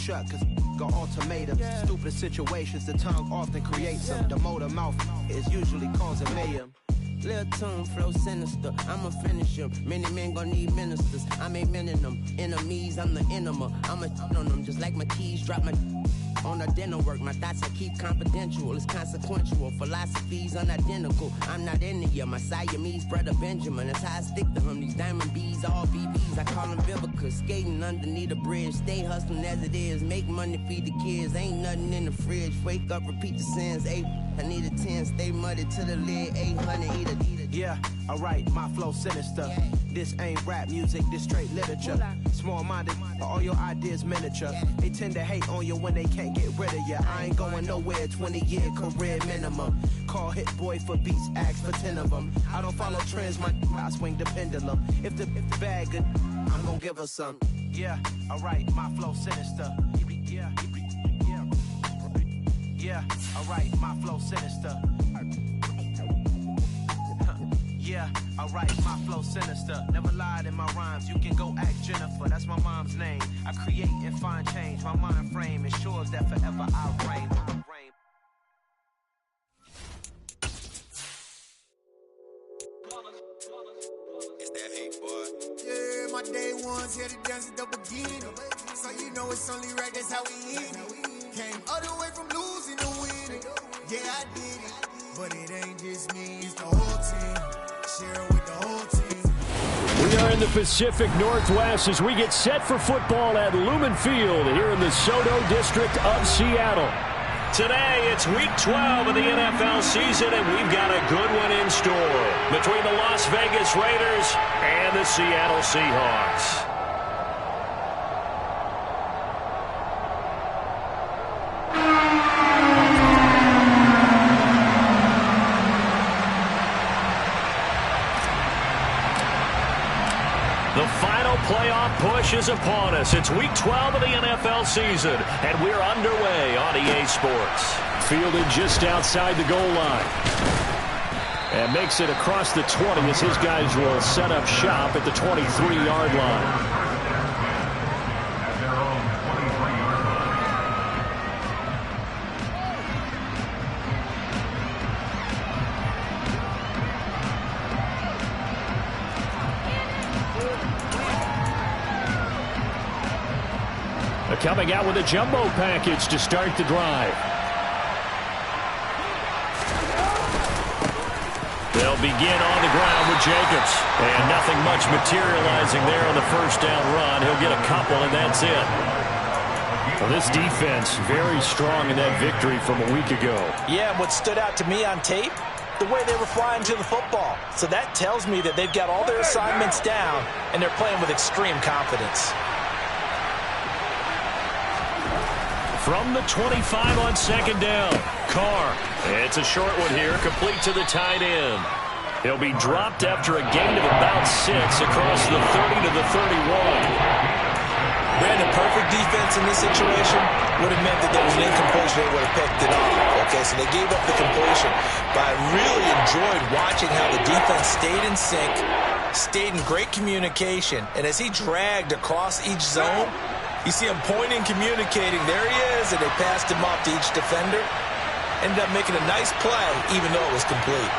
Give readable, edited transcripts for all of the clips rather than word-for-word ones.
shut, cause got ultimatums. Stupid situations, the tongue often creates them. The motor mouth is usually causing mayhem. Lil' tune, flow sinister, I'ma finish him. Many men gon' need ministers, I ain't mending them. Enemies, I'm the enema, I'ma on them. Just like my keys, drop my on the dinner work. My thoughts I keep confidential, it's consequential. Philosophies unidentical, I'm not in the year. My Siamese brother Benjamin, that's how I stick to him. These diamond bees, all BBs, I call them Vivica. Skating underneath the bridge, stay hustling as it is. Make money, feed the kids, ain't nothing in the fridge. Wake up, repeat the sins, I need a 10, stay muddy to the lid, 800, eat it. Yeah, alright, my flow sinister. This ain't rap music, this straight literature. Small-minded, all your ideas miniature. They tend to hate on you when they can't get rid of you. I ain't going nowhere, 20-year career minimum. Call Hit Boy for beats, ask for 10 of them. I don't follow trends, I swing the pendulum. If the bag good, I'm gonna give her some. Yeah, alright, my flow sinister. Yeah, alright, my flow sinister. Yeah, alright, my flow sinister. Never lied in my rhymes, you can go ask Jennifer, that's my mom's name. I create and find change, my mind frame ensures that forever I reign. It's that hate, boy. Yeah, my day ones here to dance at the beginning. So you know it's only right, that's how we end it. Came all the way from losing to winning. Yeah, I did it. But it ain't just me, it's the whole team. Share with the whole team. We are in the Pacific Northwest as we get set for football at Lumen Field here in the Soto District of Seattle. Today, it's Week 12 of the NFL season, and we've got a good one in store between the Las Vegas Raiders and the Seattle Seahawks. The final playoff push is upon us. It's Week 12 of the NFL season, and we're underway on EA Sports. Fielded just outside the goal line. And makes it across the 20 as his guys will set up shop at the 23-yard line. Coming out with a jumbo package to start the drive. They'll begin on the ground with Jacobs. And nothing much materializing there on the first down run. He'll get a couple, and that's it. Well, this defense very strong in that victory from a week ago. Yeah, and what stood out to me on tape, the way they were flying to the football. So that tells me that they've got all their assignments down, and they're playing with extreme confidence. From the 25 on second down, Carr. It's a short one here, complete to the tight end. He'll be dropped after a gain of about 6 across the 30 to the 31. Brandon, perfect defense in this situation would have meant that there was an incompletion. They would have picked it off. Okay, so they gave up the completion. But I really enjoyed watching how the defense stayed in sync, stayed in great communication. And as he dragged across each zone, you see him pointing, communicating. There he is, and they passed him off to each defender. Ended up making a nice play, even though it was complete.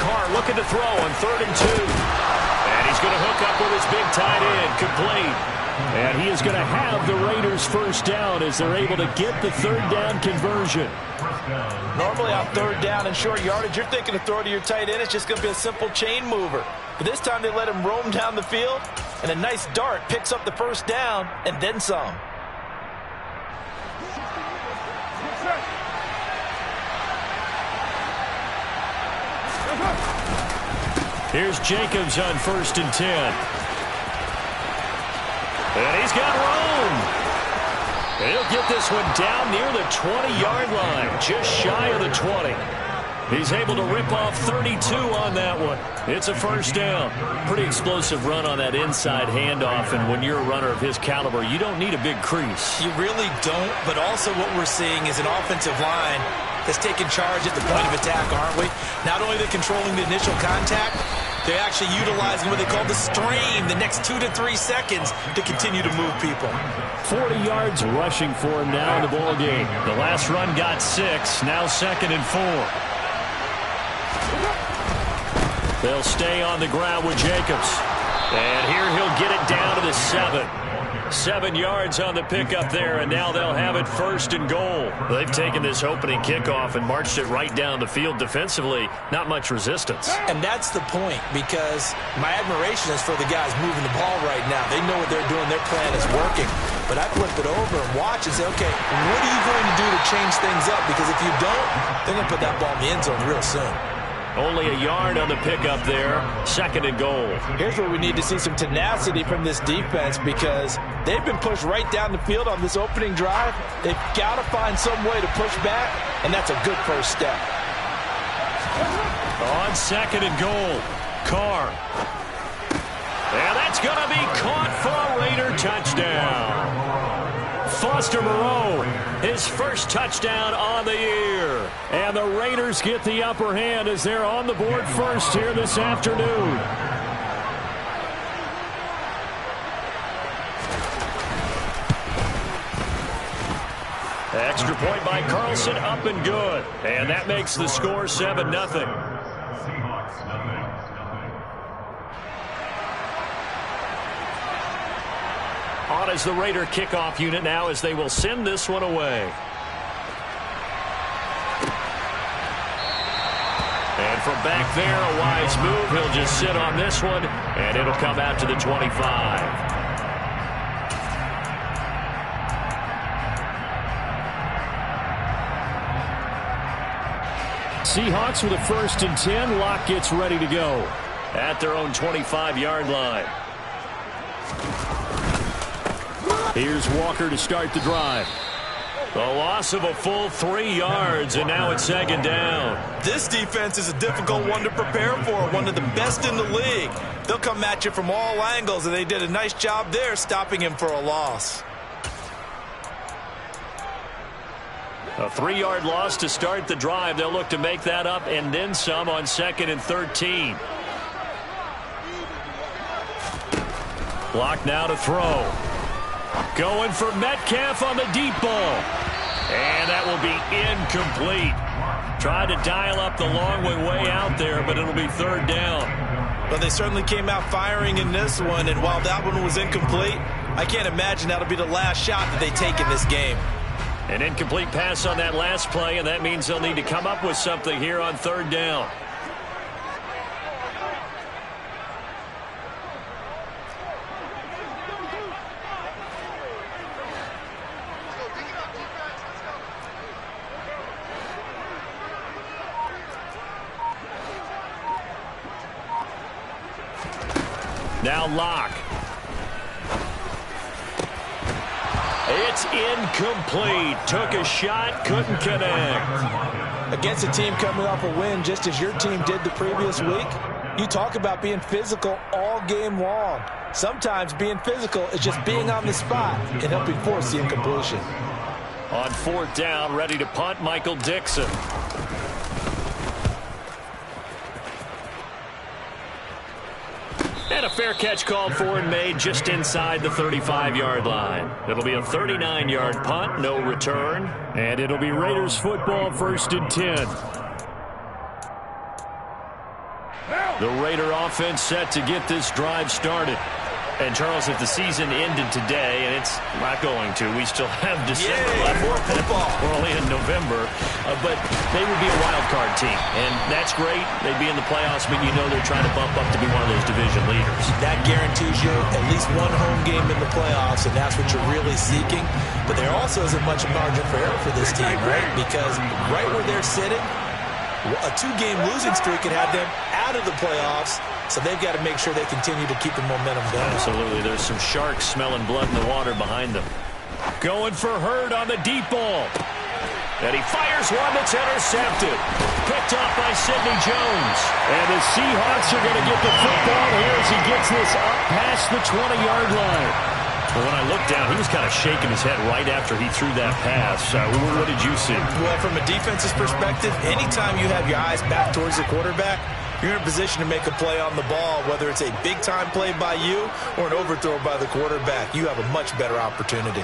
Carr looking to throw on 3rd and 2. And he's going to hook up with his big tight end, complete. And he is going to have the Raiders first down as they're able to get the 3rd down conversion. Normally on 3rd down and short yardage, you're thinking to throw to your tight end. It's just going to be a simple chain mover. But this time they let him roam down the field, and a nice dart picks up the first down and then some. Here's Jacobs on 1st and 10. And he's got room. He'll get this one down near the 20-yard line, just shy of the 20. He's able to rip off 32 on that one. It's a first down. Pretty explosive run on that inside handoff, and when you're a runner of his caliber, you don't need a big crease. You really don't, but also what we're seeing is an offensive line that's taking charge at the point of attack, aren't we? Not only are they controlling the initial contact, They're actually utilizing what they call the stream, the next 2 to 3 seconds to continue to move people. 40 yards rushing for him now in the ball game. The last run got 6, now 2nd and 4. They'll stay on the ground with Jacobs. And here he'll get it down to the 7. 7 yards on the pickup there, and now they'll have it 1st and goal. They've taken this opening kickoff and marched it right down the field defensively. Not much resistance. And that's the point, because my admiration is for the guys moving the ball right now. They know what they're doing. Their plan is working. But I flip it over and watch and say, okay, what are you going to do to change things up? Because if you don't, they're going to put that ball in the end zone real soon. Only a yard on the pickup there. 2nd and goal. Here's where we need to see some tenacity from this defense, because they've been pushed right down the field on this opening drive. They've got to find some way to push back, and that's a good first step. On 2nd and goal, Carr. And that's going to be caught for a Raider touchdown. Foster Moreau, his first touchdown on the year. And the Raiders get the upper hand as they're on the board first here this afternoon. Extra point by Carlson, up and good. And that makes the score 7-0. On as the Raider kickoff unit now, as they will send this one away. And from back there, a wise move. He'll just sit on this one, and it'll come out to the 25. Seahawks with a 1st and 10. Locke gets ready to go at their own 25-yard line. Here's Walker to start the drive. The loss of a full 3 yards, and now it's 2nd down. This defense is a difficult one to prepare for, one of the best in the league. They'll come at you from all angles, and they did a nice job there stopping him for a loss. A 3-yard loss to start the drive. They'll look to make that up and then some on 2nd and 13. Block now to throw. Going for Metcalf on the deep ball. And that will be incomplete. Tried to dial up the long way out there, but it'll be 3rd down. Well, they certainly came out firing in this one, and while that one was incomplete, I can't imagine that'll be the last shot that they take in this game. An incomplete pass on that last play, and that means they'll need to come up with something here on 3rd down. Now Locke. It's incomplete. Took a shot, couldn't connect. Against a team coming off a win just as your team did the previous week, you talk about being physical all game long. Sometimes being physical is just being on the spot and helping force the incompletion. On 4th down, ready to punt, Michael Dixon. And a fair catch called for and made just inside the 35-yard line. It'll be a 39-yard punt, no return. And it'll be Raiders football, 1st and 10. The Raider offense set to get this drive started. And, Charles, if the season ended today, and it's not going to, we still have December left. More football. We're only in November. But they would be a wild card team. And that's great. They'd be in the playoffs, but you know they're trying to bump up to be one of those division leaders. That guarantees you at least one home game in the playoffs, and that's what you're really seeking. But there also isn't much margin for error for this team, right? Because right where they're sitting, a 2-game losing streak could have them out of the playoffs. So they've got to make sure they continue to keep the momentum going. Absolutely. There's some sharks smelling blood in the water behind them. Going for Hurd on the deep ball. And he fires one that's intercepted. Picked off by Sidney Jones. And the Seahawks are going to get the football here as he gets this up past the 20-yard line. Well, when I looked down, he was kind of shaking his head right after he threw that pass. What did you see? Well, from a defense's perspective, anytime you have your eyes back towards the quarterback, you're in a position to make a play on the ball, whether it's a big-time play by you or an overthrow by the quarterback. You have a much better opportunity.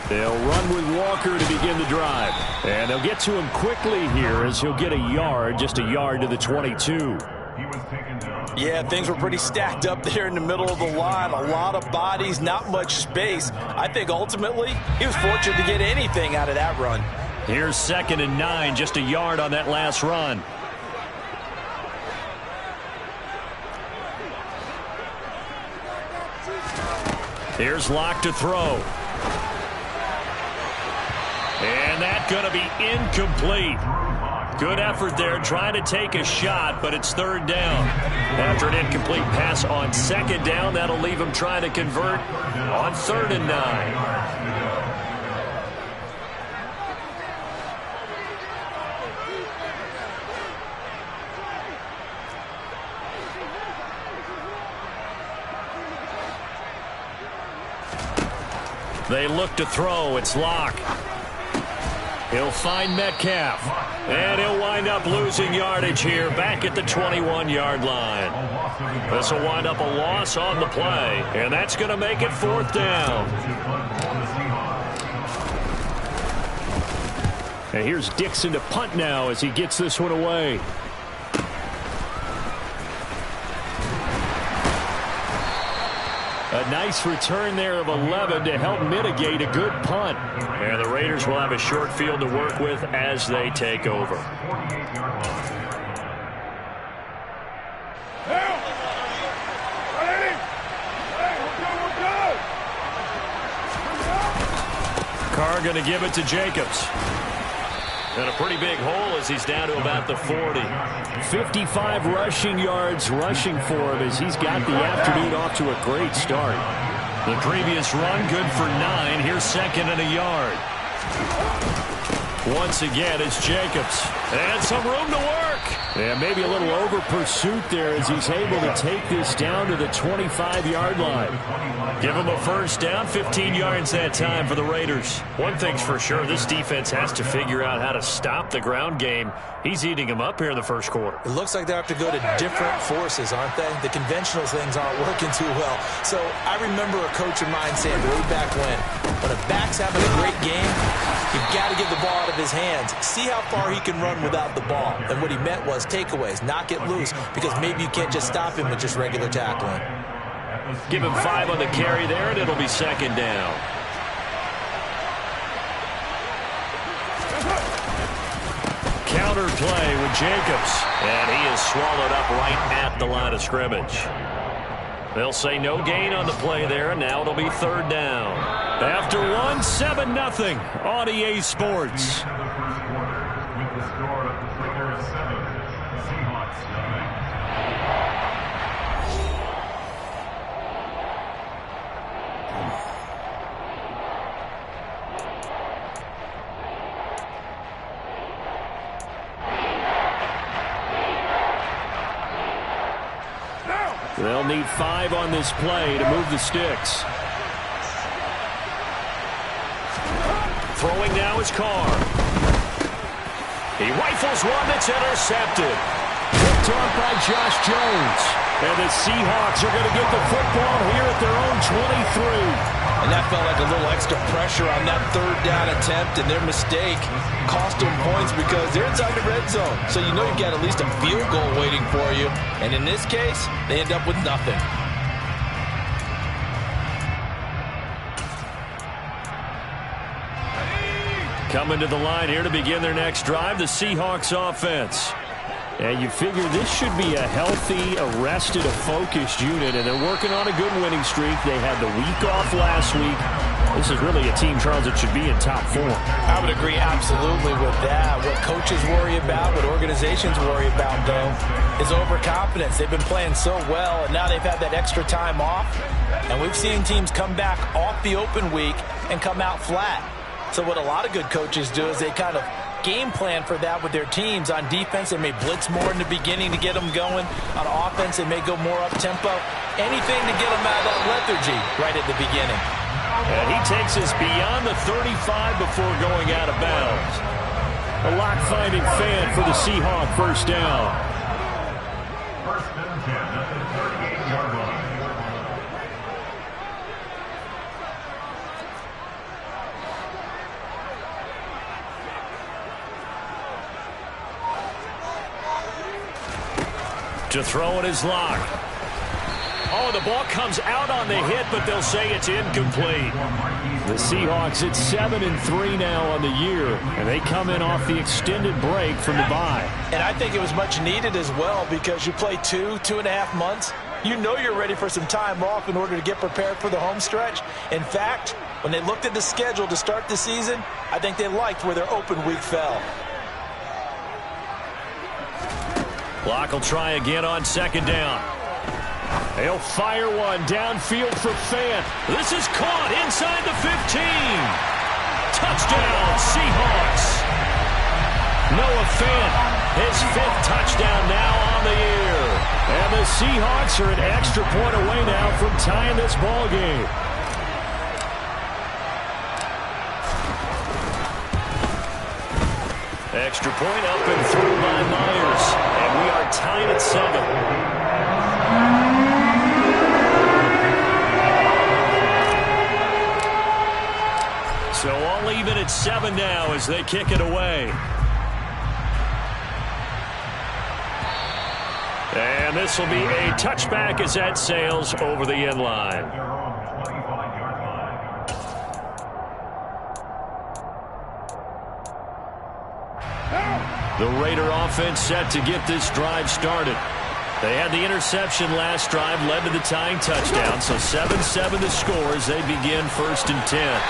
They'll run with Walker to begin the drive. And they'll get to him quickly here as he'll get a yard, just a yard to the 22. Yeah, things were pretty stacked up there in the middle of the line. A lot of bodies, not much space. I think ultimately he was fortunate to get anything out of that run. Here's 2nd and 9, just a yard on that last run. Here's Locke to throw. And that's going to be incomplete. Good effort there trying to take a shot, but it's 3rd down. After an incomplete pass on 2nd down, that'll leave him trying to convert on 3rd and 9. They look to throw. It's Locke. He'll find Metcalf. And he'll wind up losing yardage here back at the 21-yard line. This will wind up a loss on the play. And that's going to make it 4th down. And here's Dixon to punt now as he gets this one away. A nice return there of 11 to help mitigate a good punt. And the Raiders will have a short field to work with as they take over. Carr going to give it to Jacobs. And a pretty big hole as he's down to about the 40. 55 rushing yards rushing for him as he's got the afternoon off to a great start. The previous run good for 9. Here's 2nd and a yard. Once again, it's Jacobs. And some room to work. And maybe a little over pursuit there as he's able to take this down to the 25-yard line. Give him a 1st down, 15 yards that time for the Raiders. One thing's for sure, this defense has to figure out how to stop the ground game. He's eating them up here in the 1st quarter. It looks like they have to go to different forces, aren't they? The conventional things aren't working too well. So I remember a coach of mine saying way back when a back's having a great game, you've got to get the ball out of his hands. See how far he can run without the ball. And what he meant was takeaways, knock it loose, because maybe you can't just stop him with just regular tackling. Give him 5 on the carry there, and it'll be 2nd down. Counter play with Jacobs, and he is swallowed up right at the line of scrimmage. They'll say no gain on the play there, and now it'll be 3rd down. After 1, 7-0 on EA Sports. They'll need 5 on this play to move the sticks. Throwing now is Carr. He rifles one that's intercepted. Picked off by Josh Jones. And the Seahawks are going to get the football here at their own 23. And that felt like a little extra pressure on that 3rd down attempt, and their mistake cost them points because they're inside the red zone. So you know you've got at least a field goal waiting for you. And in this case, they end up with nothing. Coming to the line here to begin their next drive, the Seahawks offense. And you figure this should be a healthy, arrested, a focused unit, and they're working on a good winning streak. They had the week off last week. This is really a team, Charles, that should be in top 4. I would agree absolutely with that. What coaches worry about, what organizations worry about, though, is overconfidence. They've been playing so well, and now they've had that extra time off. And we've seen teams come back off the open week and come out flat. So what a lot of good coaches do is they kind of game plan for that with their teams. On defense, they may blitz more in the beginning to get them going. On offense, they may go more up-tempo. Anything to get them out of that lethargy right at the beginning. And he takes us beyond the 35 before going out of bounds. A lock-finding fan for the Seahawks first down. First and 10 at the 38-yard line. To throw it is Lock. Oh, the ball comes out on the hit, but they'll say it's incomplete. The Seahawks at 7-3 now on the year, and they come in off the extended break from the bye. And I think it was much needed as well because you play 2.5 months. You know you're ready for some time off in order to get prepared for the home stretch. In fact, when they looked at the schedule to start the season, I think they liked where their open week fell. Block will try again on second down. He'll fire one downfield for Fant. This is caught inside the 15. Touchdown, Seahawks. Noah Fant, his 5th touchdown now on the year. And the Seahawks are an extra point away now from tying this ball game. Extra point up and through by Myers. And we are tied at 7. So all even at 7 now as they kick it away. And this will be a touchback as that sails over the end line. The Raider offense set to get this drive started. They had the interception last drive, led to the tying touchdown. So 7-7 the score as they begin 1st and 10.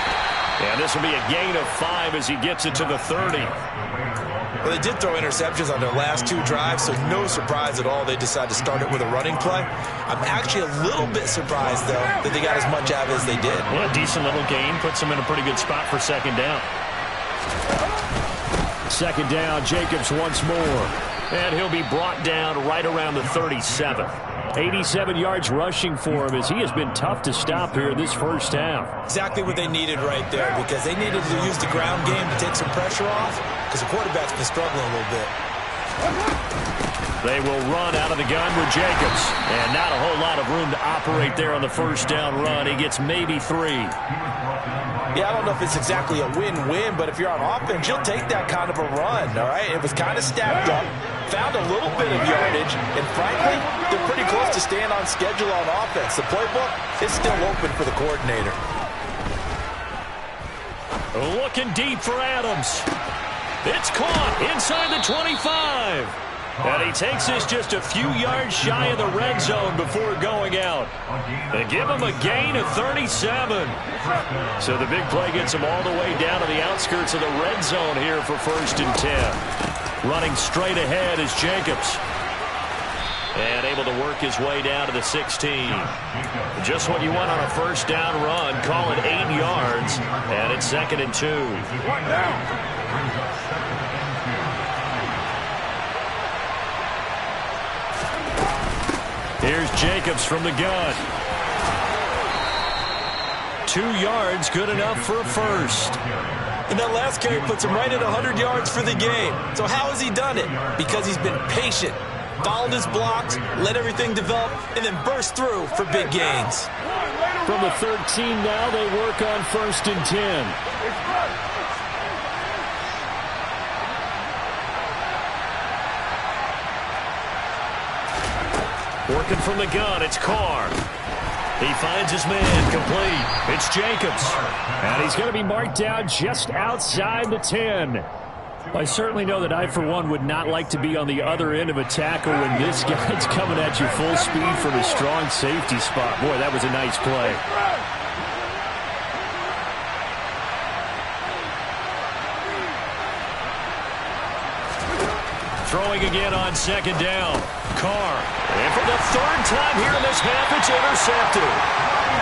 And this will be a gain of 5 as he gets it to the 30. Well, they did throw interceptions on their last 2 drives, so no surprise at all they decided to start it with a running play. I'm actually a little bit surprised, though, that they got as much out of it as they did. Well, a decent little gain puts them in a pretty good spot for second down. Second down, Jacobs once more. And he'll be brought down right around the 37. 87 yards rushing for him as he has been tough to stop here this first half. Exactly what they needed right there because they needed to use the ground game to take some pressure off because the quarterback's been struggling a little bit. They will run out of the gun with Jacobs. And not a whole lot of room to operate there on the first down run. He gets maybe 3. Yeah, I don't know if it's exactly a win-win, but if you're on offense, you'll take that kind of a run, all right? It was kind of stacked up, found a little bit of yardage, and frankly, they're pretty close to staying on schedule on offense. The playbook is still open for the coordinator. Looking deep for Adams. It's caught inside the 25. And he takes this just a few yards shy of the red zone before going out. They give him a gain of 37. So the big play gets him all the way down to the outskirts of the red zone here for 1st and 10. Running straight ahead is Jacobs. And able to work his way down to the 16. Just what you want on a first down run. Call it 8 yards. And it's 2nd and 2. Here's Jacobs from the gun. 2 yards, good enough for a first. And that last carry puts him right at 100 yards for the game. So how has he done it? Because he's been patient, followed his blocks, let everything develop, and then burst through for big gains. From the 13 now, they work on 1st and 10. Working from the gun, it's Carr. He finds his man complete. It's Jacobs. And he's going to be marked down just outside the 10. I certainly know that I, for one, would not like to be on the other end of a tackle when this guy's coming at you full speed from a strong safety spot. Boy, that was a nice play. Throwing again on second down. Carr. And for the 3rd time here in this half, it's intercepted.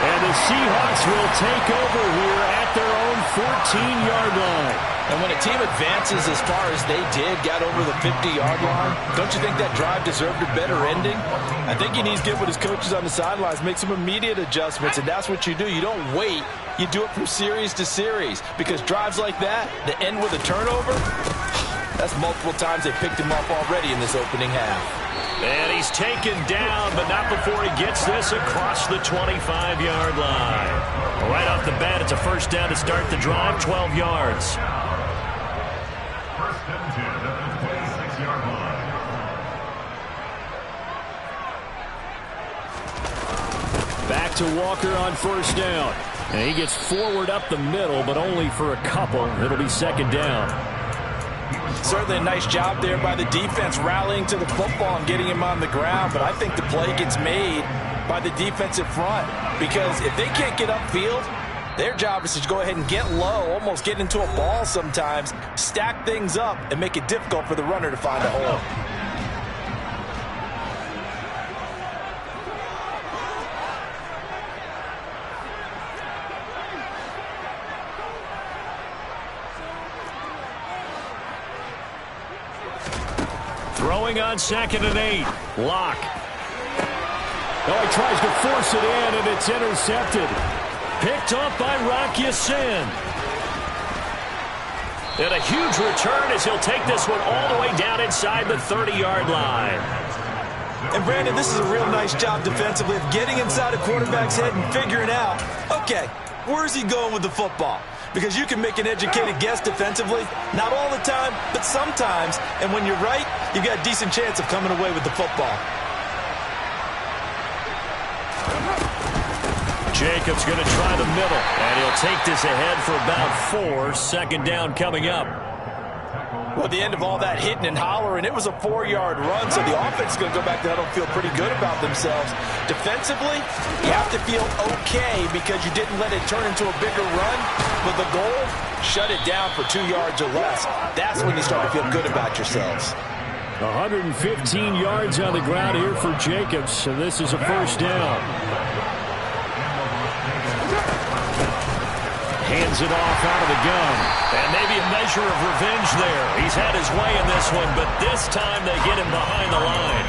And the Seahawks will take over here at their own 14-yard line. And when a team advances as far as they did, got over the 50-yard line, don't you think that drive deserved a better ending? I think he needs to get with his coaches on the sidelines, make some immediate adjustments, and that's what you do. You don't wait. You do it from series to series because drives like that end with a turnover, That's multiple times they picked him up already in this opening half. And he's taken down, but not before he gets this across the 25-yard line. Right off the bat, it's a first down to start the drive, 12 yards. First and 10 at the 26-yard line. Back to Walker on first down. And he gets forward up the middle, but only for a couple. It'll be second down. Certainly a nice job there by the defense rallying to the football and getting him on the ground. But I think the play gets made by the defensive front. Because if they can't get upfield, their job is to go ahead and get low, almost get into a ball sometimes, stack things up, and make it difficult for the runner to find a hole. Throwing on 2nd and 8. Lock. Oh, he tries to force it in, and it's intercepted. Picked up by Rocky Sin. And a huge return as he'll take this one all the way down inside the 30-yard line. And Brandon, this is a real nice job defensively of getting inside a quarterback's head and figuring out, okay, where's he going with the football? Because you can make an educated guess defensively, not all the time, but sometimes. And when you're right, you've got a decent chance of coming away with the football. Jacobs going to try the middle, and he'll take this ahead for about 4. Second down coming up. Well, at the end of all that hitting and hollering, it was a 4-yard run, so the offense is going to go back to huddle and feel pretty good about themselves. Defensively, you have to feel okay because you didn't let it turn into a bigger run, but the goal, shut it down for 2 yards or less. That's when you start to feel good about yourselves. 115 yards on the ground here for Jacobs, and this is a first down. Hands it off out of the gun. And maybe a measure of revenge there. He's had his way in this one, but this time they get him behind the line.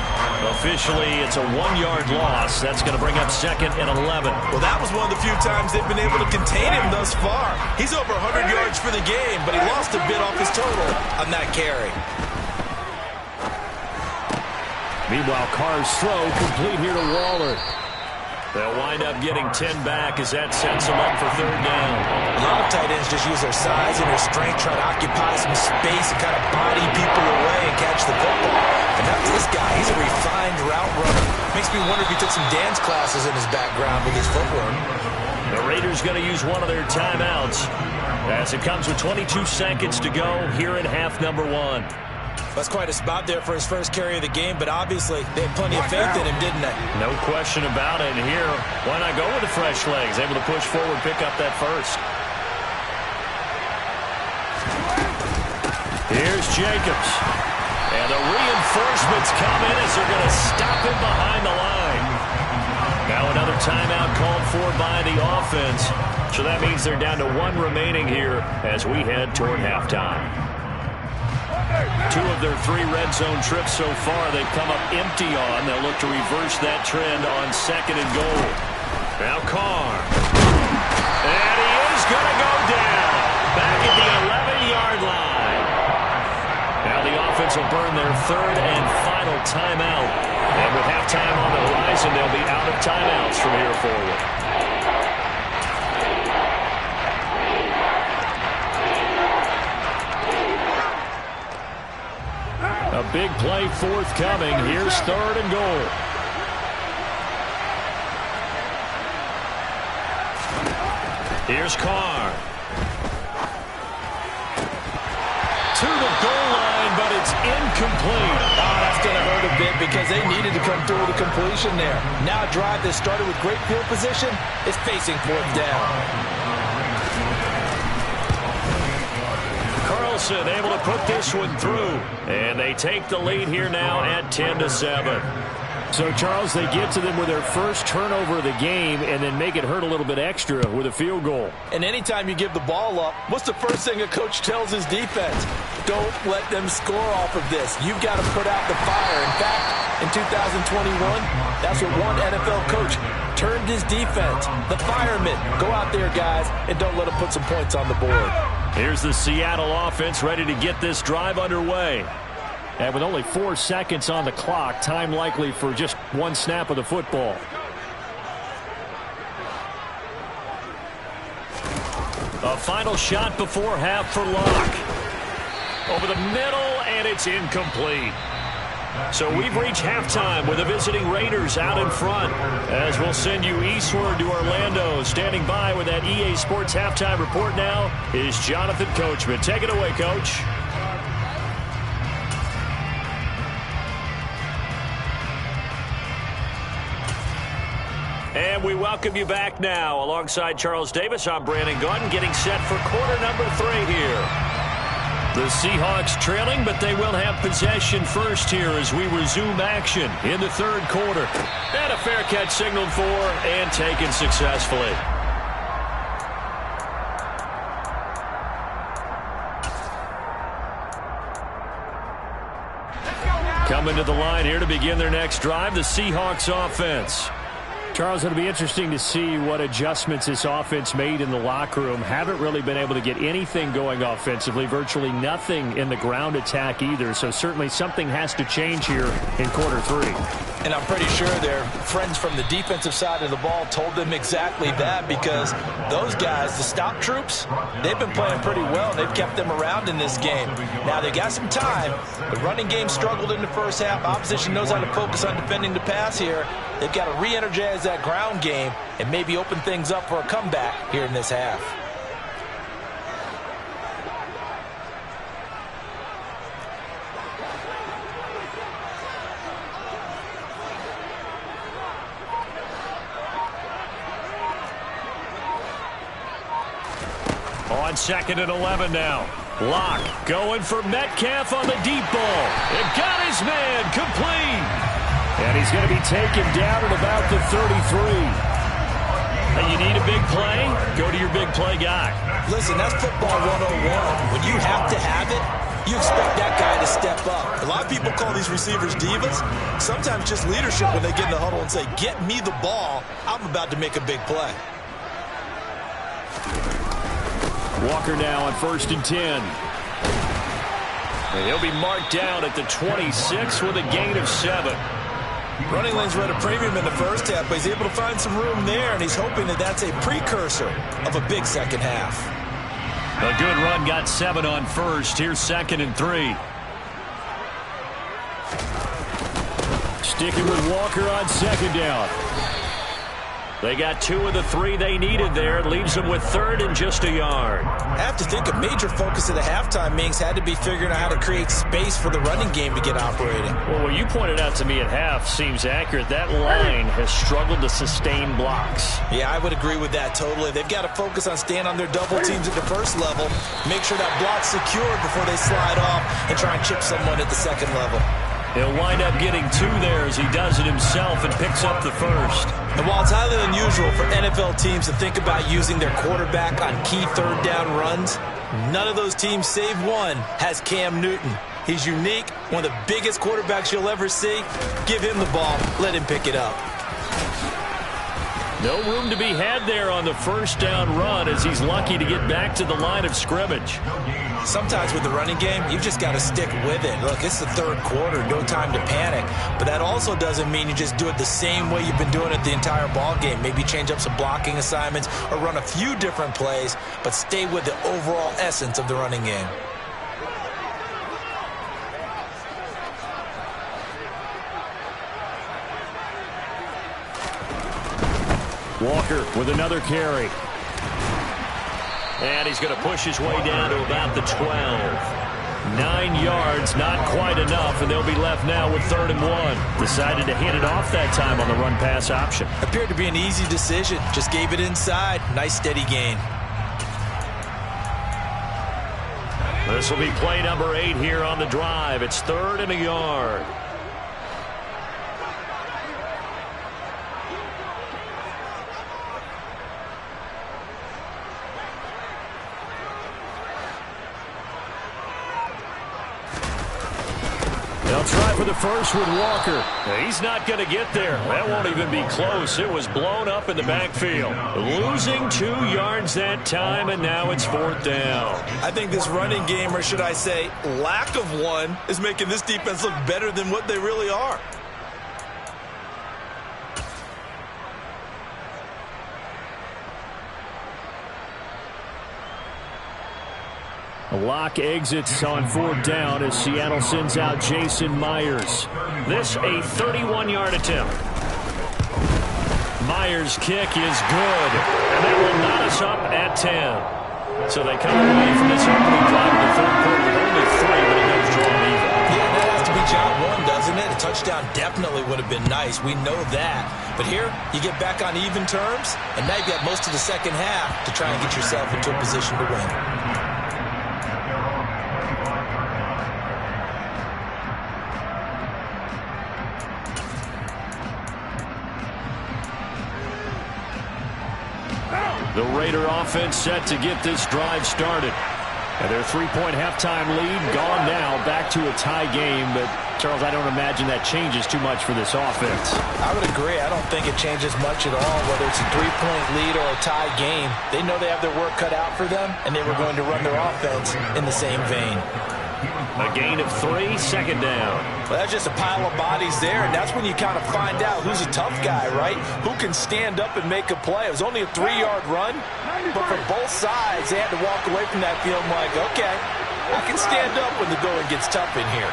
Officially, it's a 1-yard loss. That's going to bring up 2nd and 11. Well, that was one of the few times they've been able to contain him thus far. He's over 100 yards for the game, but he lost a bit off his total on that carry. Meanwhile, Carr's throw complete here to Waller. They'll wind up getting 10 back as that sets them up for third down. A lot of tight ends just use their size and their strength, try to occupy some space and kind of body people away and catch the football. And that's this guy. He's a refined route runner. Makes me wonder if he took some dance classes in his background with his footwork. The Raiders going to use one of their timeouts as it comes with 22 seconds to go here in half number 1. That's quite a spot there for his first carry of the game, but obviously they had plenty of faith in him, didn't they? No question about it. And here, why not go with the fresh legs? Able to push forward, pick up that first. Here's Jacobs. And the reinforcements come in as they're going to stop him behind the line. Now another timeout called for by the offense. So that means they're down to 1 remaining here as we head toward halftime. 2 of their 3 red zone trips so far they've come up empty on. They'll look to reverse that trend on 2nd and goal. Now Carr. And he is going to go down. Back at the 11-yard line. Now the offense will burn their 3rd and final timeout. And with halftime on the horizon, they'll be out of timeouts from here forward. A big play forthcoming. Here's 3rd and goal. Here's Carr. To the goal line, but it's incomplete. Oh, that's going to hurt a bit because they needed to come through with a completion there. Now a drive that started with great field position is facing 4th down. Carlson able to put this one through. And they take the lead here now at 10-7. So, Charles, they get to them with their first turnover of the game and then make it hurt a little bit extra with a field goal. And anytime you give the ball up, what's the first thing a coach tells his defense? Don't let them score off of this. You've got to put out the fire. In fact, in 2021, that's what one NFL coach turned his defense. The firemen, go out there, guys, and don't let them put some points on the board. Here's the Seattle offense ready to get this drive underway. And with only 4 seconds on the clock, time likely for just one snap of the football. A final shot before half for Locke. Over the middle, and it's incomplete. So we've reached halftime with the visiting Raiders out in front. As we'll send you eastward to Orlando. Standing by with that EA Sports halftime report now is Jonathan Coachman. Take it away, Coach. And we welcome you back now. Alongside Charles Davis, I'm Brandon Gunn, getting set for quarter number 3 here. The Seahawks trailing, but they will have possession first here as we resume action in the third quarter. And a fair catch signaled for and taken successfully. Coming to the line here to begin their next drive, the Seahawks offense. Charles, it'll be interesting to see what adjustments this offense made in the locker room. Haven't really been able to get anything going offensively, virtually nothing in the ground attack either. So certainly something has to change here in quarter 3. And I'm pretty sure their friends from the defensive side of the ball told them exactly that, because those guys, the stop troops, they've been playing pretty well. They've kept them around in this game. Now, they got some time. The running game struggled in the first half. Opposition knows how to focus on defending the pass here. They've got to re-energize that ground game and maybe open things up for a comeback here in this half. On 2nd and 11 now. Locke going for Metcalf on the deep ball. It got his man complete. And he's going to be taken down at about the 33. Hey, you need a big play? Go to your big play guy. Listen, that's football 101. When you have to have it, you expect that guy to step up. A lot of people call these receivers divas. Sometimes just leadership when they get in the huddle and say, get me the ball. I'm about to make a big play. Walker now on 1st and 10. And he'll be marked down at the 26 with a gain of 7. Running lanes were at a premium in the first half, but he's able to find some room there, and he's hoping that that's a precursor of a big second half. A good run, got 7 on 1st. Here's 2nd and 3. Sticking with Walker on 2nd down. They got 2 of the 3 they needed there. It leaves them with 3rd and just a yard. I have to think a major focus of the halftime meetings had to be figuring out how to create space for the running game to get operating. Well, what you pointed out to me at half seems accurate. That line has struggled to sustain blocks. Yeah, I would agree with that totally. They've got to focus on staying on their double teams at the first level, make sure that block's secured before they slide off and try and chip someone at the second level. He'll wind up getting 2 there as he does it himself and picks up the 1st. And while it's highly unusual for NFL teams to think about using their quarterback on key 3rd down runs, none of those teams, save one, has Cam Newton. He's unique, one of the biggest quarterbacks you'll ever see. Give him the ball. Let him pick it up. No room to be had there on the 1st down run as he's lucky to get back to the line of scrimmage. Sometimes with the running game, you've just got to stick with it. Look, it's the 3rd quarter, no time to panic. But that also doesn't mean you just do it the same way you've been doing it the entire ball game. Maybe change up some blocking assignments or run a few different plays, but stay with the overall essence of the running game. Walker with another carry. And he's going to push his way down to about the 12. 9 yards, not quite enough, and they'll be left now with 3rd and 1. Decided to hit it off that time on the run-pass option. Appeared to be an easy decision. Just gave it inside. Nice, steady gain. This will be play number 8 here on the drive. It's 3rd and a yard. They'll try try for the first with Walker. He's not going to get there. That won't even be close. It was blown up in the backfield. Losing 2 yards that time, and now it's 4th down. I think this running game, or should I say lack of one, is making this defense look better than what they really are. Lock exits on 4th down as Seattle sends out Jason Myers. This a 31-yard attempt. Myers' kick is good, and that will knot us up at 10. So they come away from this opening drive in the 3rd quarter with only 3, but it goes drawn even. Yeah, that has to be job 1, doesn't it? A touchdown definitely would have been nice. We know that. But here, you get back on even terms, and now you've got most of the second half to try and get yourself into a position to win. The Raider offense set to get this drive started. And their 3-point halftime lead gone now, back to a tie game. But, Charles, I don't imagine that changes too much for this offense. I would agree. I don't think it changes much at all, whether it's a 3-point lead or a tie game. They know they have their work cut out for them, and they were going to run their offense in the same vein. A gain of 3, 2nd down. Well, that's just a pile of bodies there, and that's when you kind of find out who's a tough guy, right? Who can stand up and make a play. It was only a 3-yard run, but for both sides, they had to walk away from that field like, okay, I can stand up when the going gets tough in here.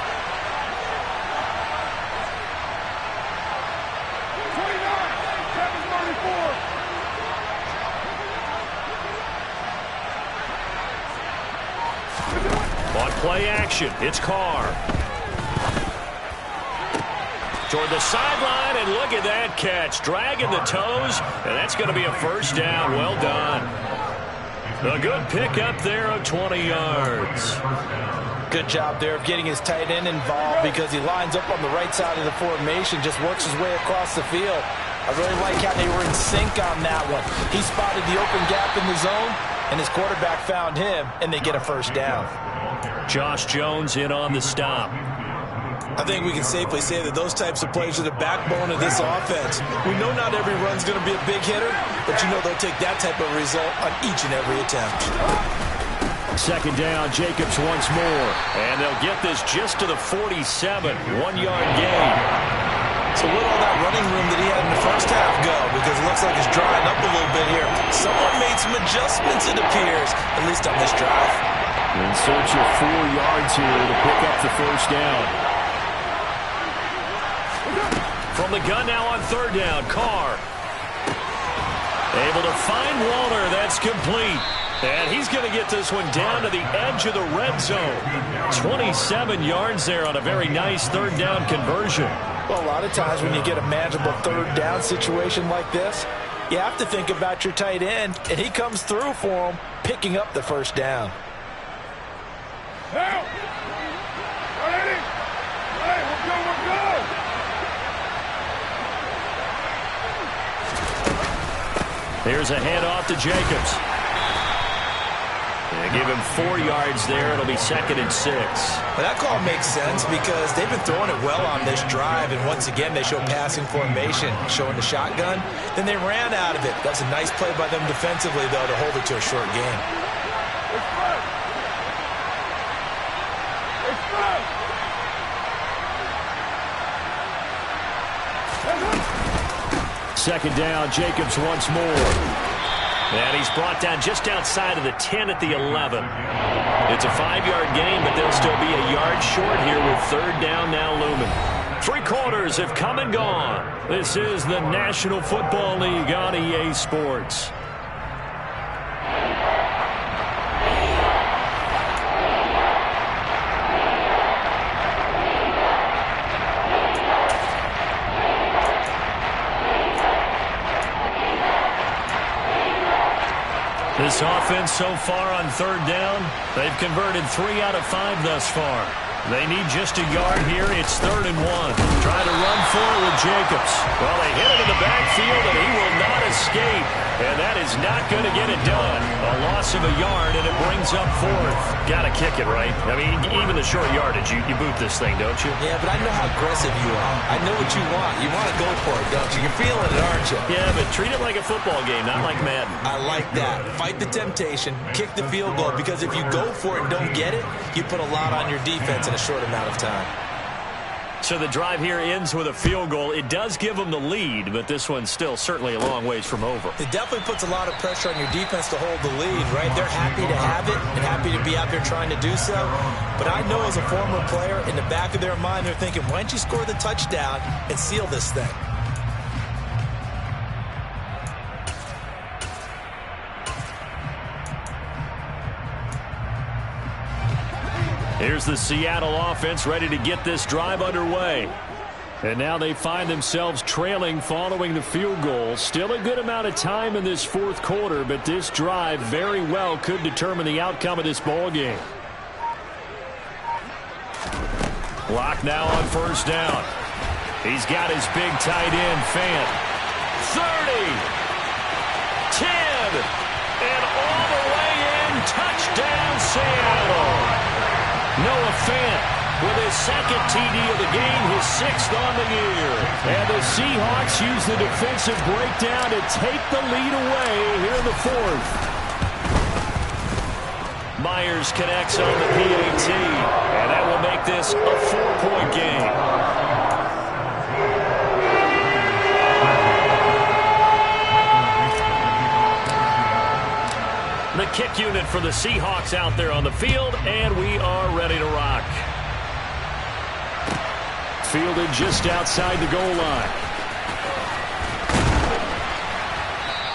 On play action, it's Carr. Toward the sideline, and look at that catch. Dragging the toes, and that's going to be a 1st down. Well done. A good pickup there of 20 yards. Good job there of getting his tight end involved because he lines up on the right side of the formation, just works his way across the field. I really like how they were in sync on that one. He spotted the open gap in the zone, and his quarterback found him, and they get a 1st down. Josh Jones in on the stop. I think we can safely say that those types of plays are the backbone of this offense. We know not every run's going to be a big hitter, but you know they'll take that type of result on each and every attempt. 2nd down, Jacobs once more. And they'll get this just to the 47, 1-yard gain. So let all that running room that he had in the first half go, because it looks like it's drying up a little bit here. Someone made some adjustments, it appears, at least on this drive. In search of 4 yards here to pick up the 1st down. From the gun now on 3rd down, Carr. Able to find Walter, that's complete. And he's going to get this one down to the edge of the red zone. 27 yards there on a very nice 3rd down conversion. Well, a lot of times when you get a manageable 3rd down situation like this, you have to think about your tight end, and he comes through for him, picking up the 1st down. Help! Ready? Hey, we're good, Here's a handoff to Jacobs. They give him 4 yards there. It'll be 2nd and 6. Well, that call makes sense because they've been throwing it well on this drive, and once again they show passing formation, showing the shotgun. Then they ran out of it. That's a nice play by them defensively, though, to hold it to a short game. 2nd down, Jacobs once more. And he's brought down just outside of the 10 at the 11. It's a 5-yard gain, but they'll still be a yard short here with 3rd down now looming. 3 quarters have come and gone. This is the National Football League on EA Sports. This offense so far on 3rd down, they've converted 3 out of 5 thus far. They need just a yard here. It's 3rd and 1. Trying to run for it with Jacobs. Well, they hit it in the backfield, and he will not escape. And that is not going to get it done. A loss of a yard, and it brings up fourth. Got to kick it, right? I mean, even the short yardage, you boot this thing, don't you? Yeah, but I know how aggressive you are. I know what you want. You want to go for it, don't you? You're feeling it, aren't you? Yeah, but treat it like a football game, not like Madden. I like that. Fight the temptation. Kick the field goal, because if you go for it and don't get it, you put a lot on your defense in a short amount of time. So the drive here ends with a field goal. It does give them the lead, but this one's still certainly a long ways from over. It definitely puts a lot of pressure on your defense to hold the lead, right? They're happy to have it and happy to be out there trying to do so. But I know as a former player, in the back of their mind, they're thinking, why don't you score the touchdown and seal this thing? Here's the Seattle offense ready to get this drive underway. And now they find themselves trailing following the field goal. Still a good amount of time in this fourth quarter, but this drive very well could determine the outcome of this ball game. Lock now on first down. He's got his big tight end, Fant. 30, 10, and all the way in. Touchdown, Seattle. Noah Fant with his second TD of the game, his sixth on the year. And the Seahawks use the defensive breakdown to take the lead away here in the fourth. Myers connects on the PAT, and that will make this a 4-point game. The kick unit for the Seahawks out there on the field, and we are ready to rock. Fielded just outside the goal line.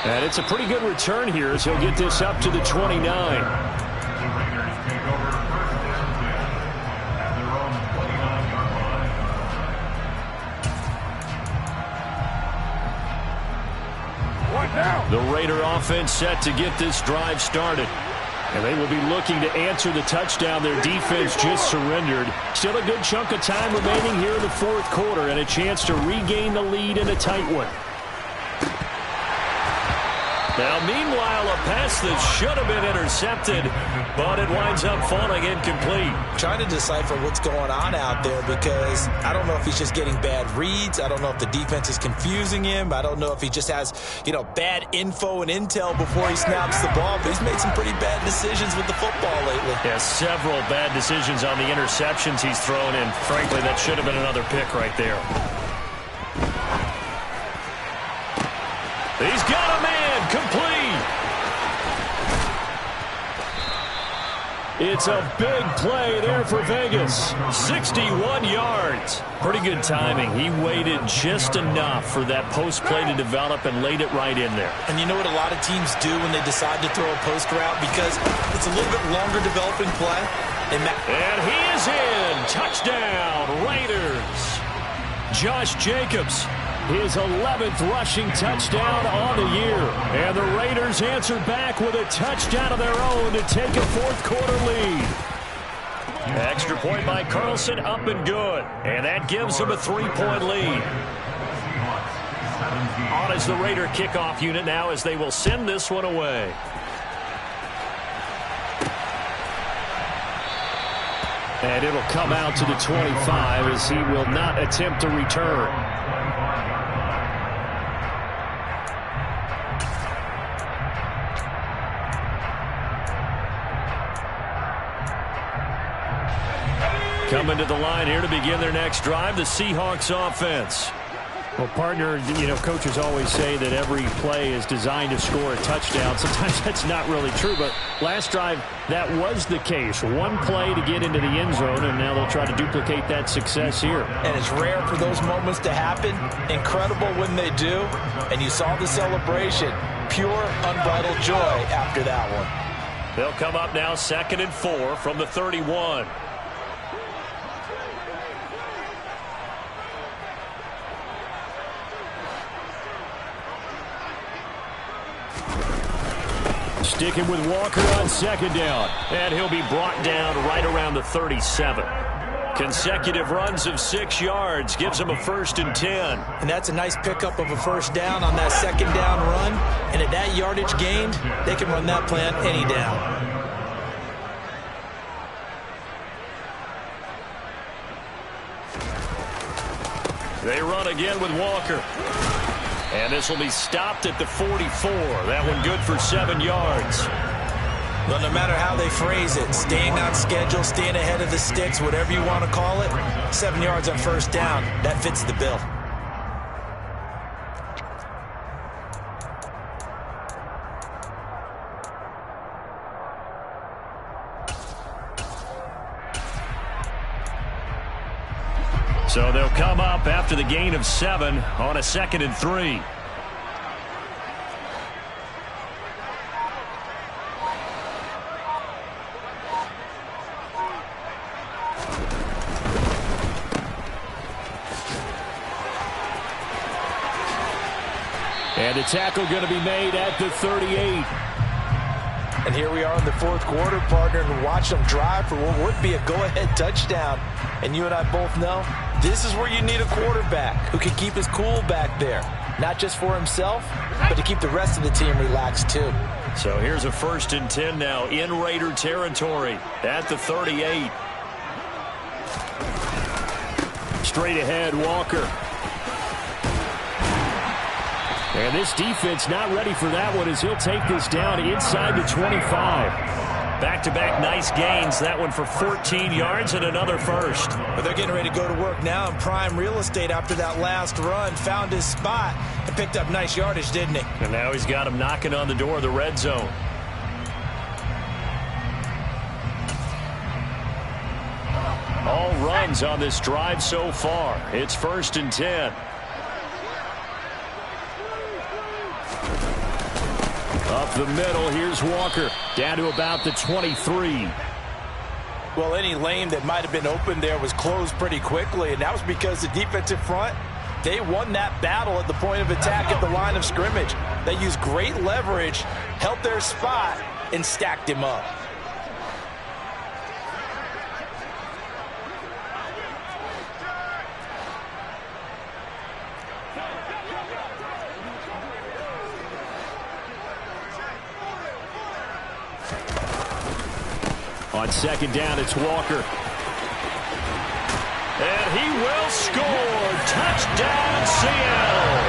And it's a pretty good return here as he'll get this up to the 29. The Raider offense set to get this drive started. And they will be looking to answer the touchdown their defense just surrendered. Still a good chunk of time remaining here in the fourth quarter and a chance to regain the lead in a tight one. Now, meanwhile, a pass that should have been intercepted, but it winds up falling incomplete. Trying to decipher what's going on out there, because I don't know if he's just getting bad reads. I don't know if the defense is confusing him. I don't know if he just has, bad info and intel before he snaps the ball. But he's made some pretty bad decisions with the football lately. Yeah, several bad decisions on the interceptions he's thrown in. Frankly, that should have been another pick right there. He's got a man. Complete. It's a big play there for Vegas. 61 yards. Pretty good timing. He waited just enough for that post play to develop and laid it right in there. And you know what a lot of teams do when they decide to throw a post route? Because it's a little bit longer developing play. And he is in. Touchdown, Raiders. Josh Jacobs. His 11th rushing touchdown on the year. And the Raiders answer back with a touchdown of their own to take a fourth quarter lead. Extra point by Carlson, up and good. And that gives them a 3-point lead. On is the Raider kickoff unit now as they will send this one away. And it'll come out to the 25 as he will not attempt to return. Coming to the line here to begin their next drive, the Seahawks offense. Well, partner, coaches always say that every play is designed to score a touchdown. Sometimes that's not really true, but last drive, that was the case. One play to get into the end zone, and now they'll try to duplicate that success here. And it's rare for those moments to happen. Incredible when they do. And you saw the celebration. Pure, unbridled joy after that one. They'll come up now 2nd and 4 from the 31. Sticking with Walker on 2nd down. And he'll be brought down right around the 37. Consecutive runs of 6 yards gives him a 1st and 10. And that's a nice pickup of a first down on that 2nd down run. And at that get yardage gained, they can run that play on any down. They run again with Walker. And this will be stopped at the 44. That one good for 7 yards. Well, no matter how they phrase it, staying on schedule, staying ahead of the sticks, whatever you want to call it, 7 yards on first down, that fits the bill. So they'll come up after the gain of 7 on a 2nd and 3. And a tackle going to be made at the 38. And here we are in the fourth quarter, partner, and watch them drive for what would be a go-ahead touchdown. And you and I both know this is where you need a quarterback who can keep his cool back there. Not just for himself, but to keep the rest of the team relaxed too. So here's a 1st and 10 now in Raider territory at the 38. Straight ahead, Walker. And this defense not ready for that one as he'll take this down inside the 25. Back-to-back nice gains. That one for 14 yards and another first. But they're getting ready to go to work now in prime real estate after that last run. Found his spot and picked up nice yardage, didn't he? And now he's got him knocking on the door of the red zone. All runs on this drive so far. It's 1st and 10. Up the middle, here's Walker. Down to about the 23. Well, any lane that might have been open there was closed pretty quickly, and that was because the defensive front, they won that battle at the point of attack at the line of scrimmage. They used great leverage, held their spot, and stacked him up. On 2nd down, it's Walker. And he will score. Touchdown, Seattle.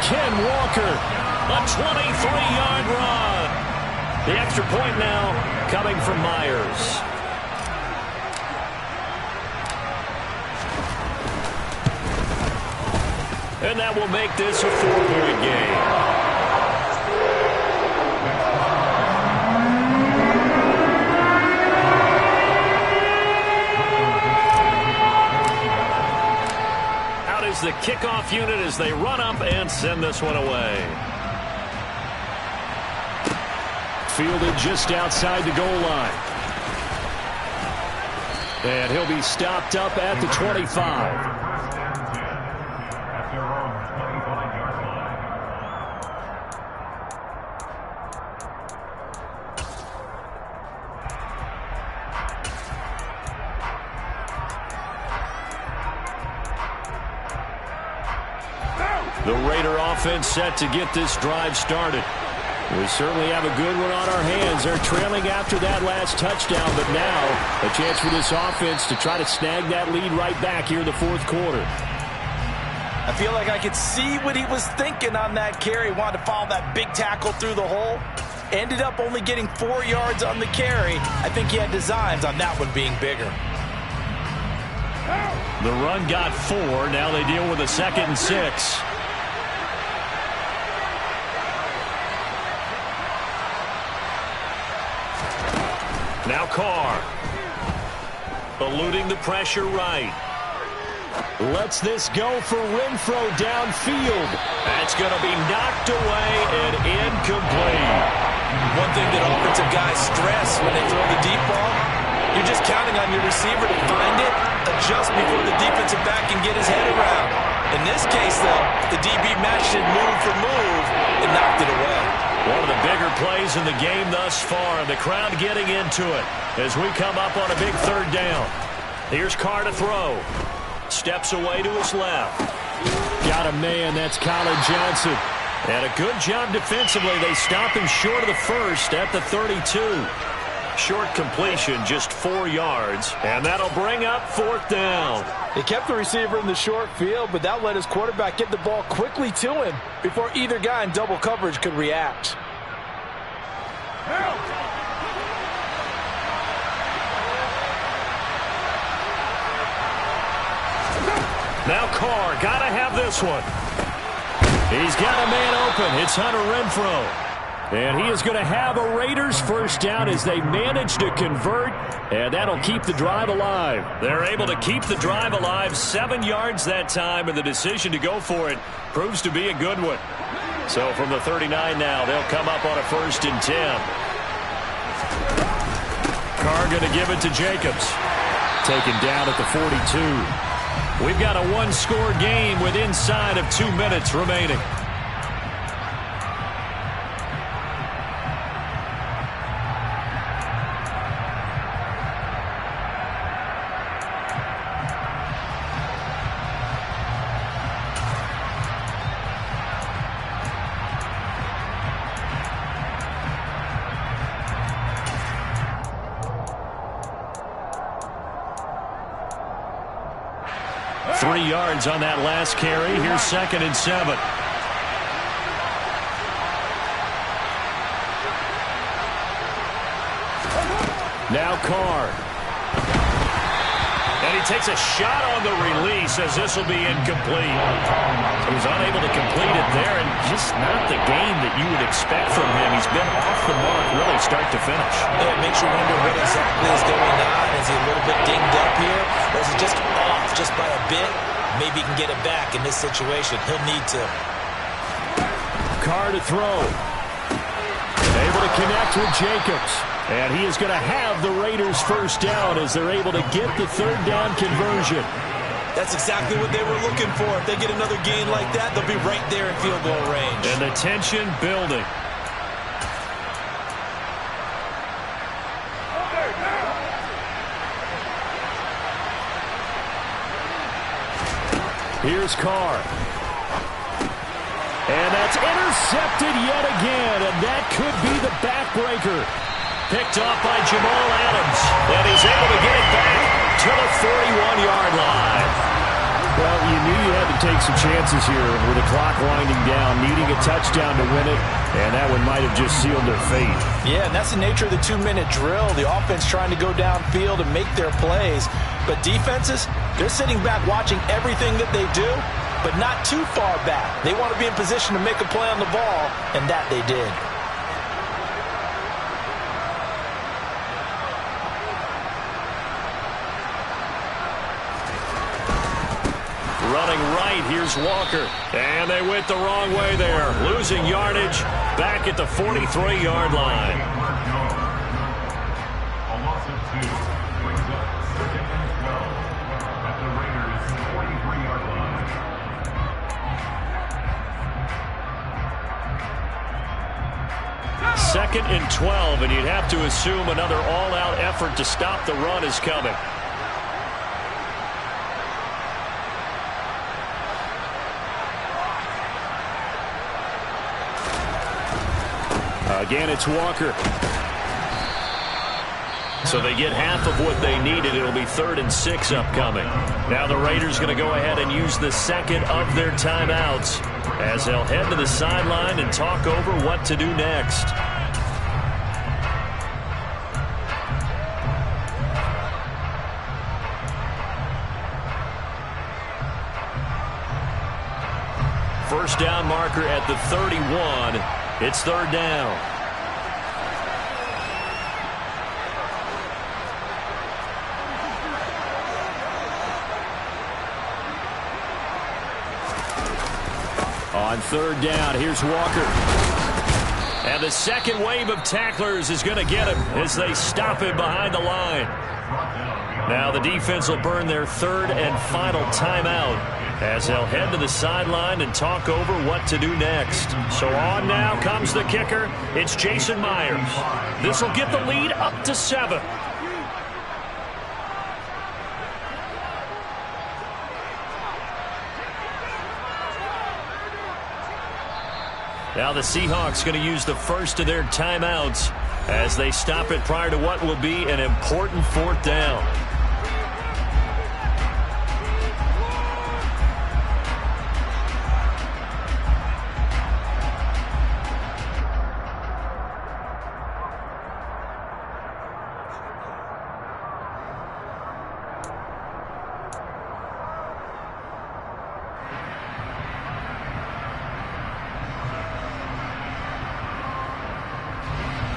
Ken Walker, a 23-yard run. The extra point now coming from Myers. And that will make this a 4-point game. The kickoff unit as they run up and send this one away. Fielded just outside the goal line. And he'll be stopped up at the 25. The Raider offense set to get this drive started. We certainly have a good one on our hands. They're trailing after that last touchdown, but now a chance for this offense to try to snag that lead right back here in the fourth quarter. I feel like I could see what he was thinking on that carry. Wanted to follow that big tackle through the hole. Ended up only getting 4 yards on the carry. I think he had designs on that one being bigger. The run got 4. Now they deal with a 2nd and 6. Now Carr, eluding the pressure right. Lets this go for Renfro downfield. That's going to be knocked away and incomplete. One thing that offensive guys stress when they throw the deep ball, you're just counting on your receiver to find it, adjust before the defensive back can get his head around. In this case, though, the DB matched it move for move and knocked it away. One of the bigger plays in the game thus far. The crowd getting into it as we come up on a big 3rd down. Here's Carr to throw. Steps away to his left. Got a man. That's Colin Johnson. And a good job defensively. They stop him short of the first at the 32. Short completion, just 4 yards. And that'll bring up 4th down. They kept the receiver in the short field, but that let his quarterback get the ball quickly to him before either guy in double coverage could react. Now Carr, got to have this one. He's got a man open. It's Hunter Renfrow. And he is going to have a Raiders first down as they manage to convert, and that'll keep the drive alive. They're able to keep the drive alive, 7 yards that time, and the decision to go for it proves to be a good one. So from the 39 now, they'll come up on a 1st and 10. Carr going to give it to Jacobs. Taken down at the 42. We've got a one-score game with inside of 2 minutes remaining. On that last carry. Here's 2nd and 7. Now Carr. And he takes a shot on the release as this will be incomplete. He was unable to complete it there, and just not the game that you would expect from him. He's been off the mark really start to finish. Yeah, it makes you wonder what exactly is going on. Is he a little bit dinged up here? Or is he just off just by a bit? Maybe he can get it back in this situation. He'll need to. Carr to throw. Able to connect with Jacobs. And he is going to have the Raiders first down as they're able to get the 3rd down conversion. That's exactly what they were looking for. If they get another gain like that, they'll be right there in field goal range. And the tension building. Here's Carr. And that's intercepted yet again, and that could be the backbreaker. Picked off by Jamal Adams, and he's able to get it back to the 41-yard line. Well, you knew you had to take some chances here with the clock winding down, needing a touchdown to win it, and that one might have just sealed their fate. Yeah, and that's the nature of the 2-minute drill. The offense trying to go downfield and make their plays. But defenses, they're sitting back watching everything that they do, but not too far back. They want to be in position to make a play on the ball, and that they did. Running right, here's Walker. And they went the wrong way there. Losing yardage back at the 43-yard line. A loss of 2 brings up 2nd and 12 at the Raiders' 43-yard line. 2nd and 12, and you'd have to assume another all-out effort to stop the run is coming. Again, it's Walker. So they get half of what they needed. It'll be 3rd and 6 upcoming. Now the Raiders going to go ahead and use the second of their timeouts as they'll head to the sideline and talk over what to do next. First down marker at the 31. It's 3rd down. On 3rd down, here's Walker. And the second wave of tacklers is going to get him as they stop him behind the line. Now the defense will burn their 3rd and final timeout as they'll head to the sideline and talk over what to do next. So on now comes the kicker. It's Jason Myers. This will get the lead up to 7. Now the Seahawks going to use the first of their timeouts as they stop it prior to what will be an important 4th down.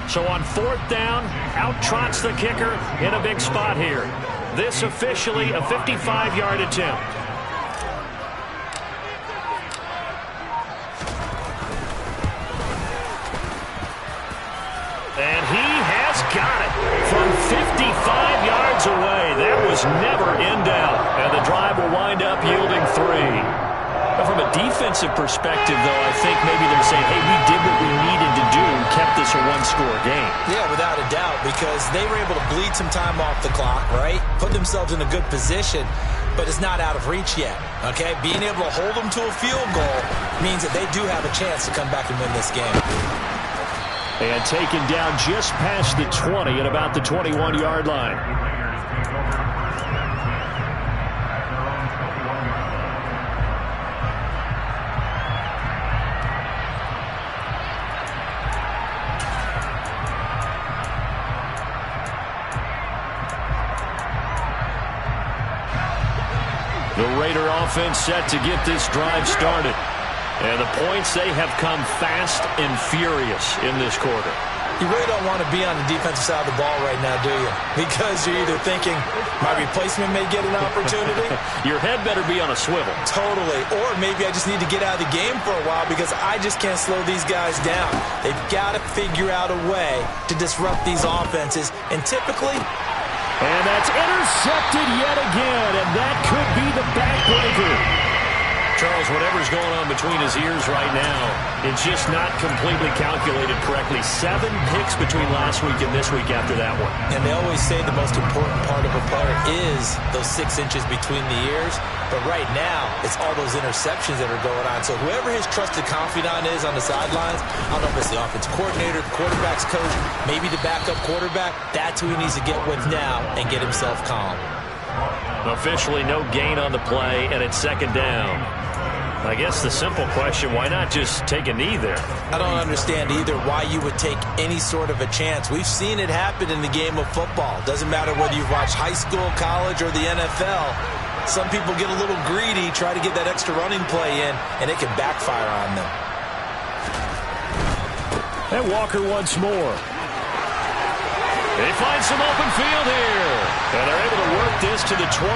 So on 4th down, out trots the kicker in a big spot here. This officially a 55-yard attempt. And he has got it from 55 yards away. That was never in doubt. And the drive will wind up yielding 3. From a defensive perspective, though, I think maybe they're saying, hey, we did what we needed to do and kept this a one-score game. Yeah, without a doubt, because they were able to bleed some time off the clock, right? Put themselves in a good position, but it's not out of reach yet, okay? Being able to hold them to a field goal means that they do have a chance to come back and win this game. And taken down just past the 20 at about the 21-yard line. The Raider offense set to get this drive started. And the points, they have come fast and furious in this quarter. You really don't want to be on the defensive side of the ball right now, do you? Because you're either thinking, my replacement may get an opportunity. Your head better be on a swivel. Totally. Or maybe I just need to get out of the game for a while because I just can't slow these guys down. They've got to figure out a way to disrupt these offenses. And typically... And that's intercepted yet again, and that could be the backbreaker. Charles, whatever's going on between his ears right now, it's just not completely calculated correctly. 7 picks between last week and this week after that one. And they always say the most important part of a player is those 6 inches between the ears. But right now, it's all those interceptions that are going on. So whoever his trusted confidant is on the sidelines, I don't know if it's the offensive coordinator, the quarterback's coach, maybe the backup quarterback, that's who he needs to get with now and get himself calm. Officially no gain on the play, and it's 2nd down. I guess the simple question, why not just take a knee there? I don't understand either why you would take any sort of a chance. We've seen it happen in the game of football. Doesn't matter whether you've watched high school, college, or the NFL. Some people get a little greedy, try to get that extra running play in, and it can backfire on them. And Walker once more. They find some open field here. And they're able to work this to the 25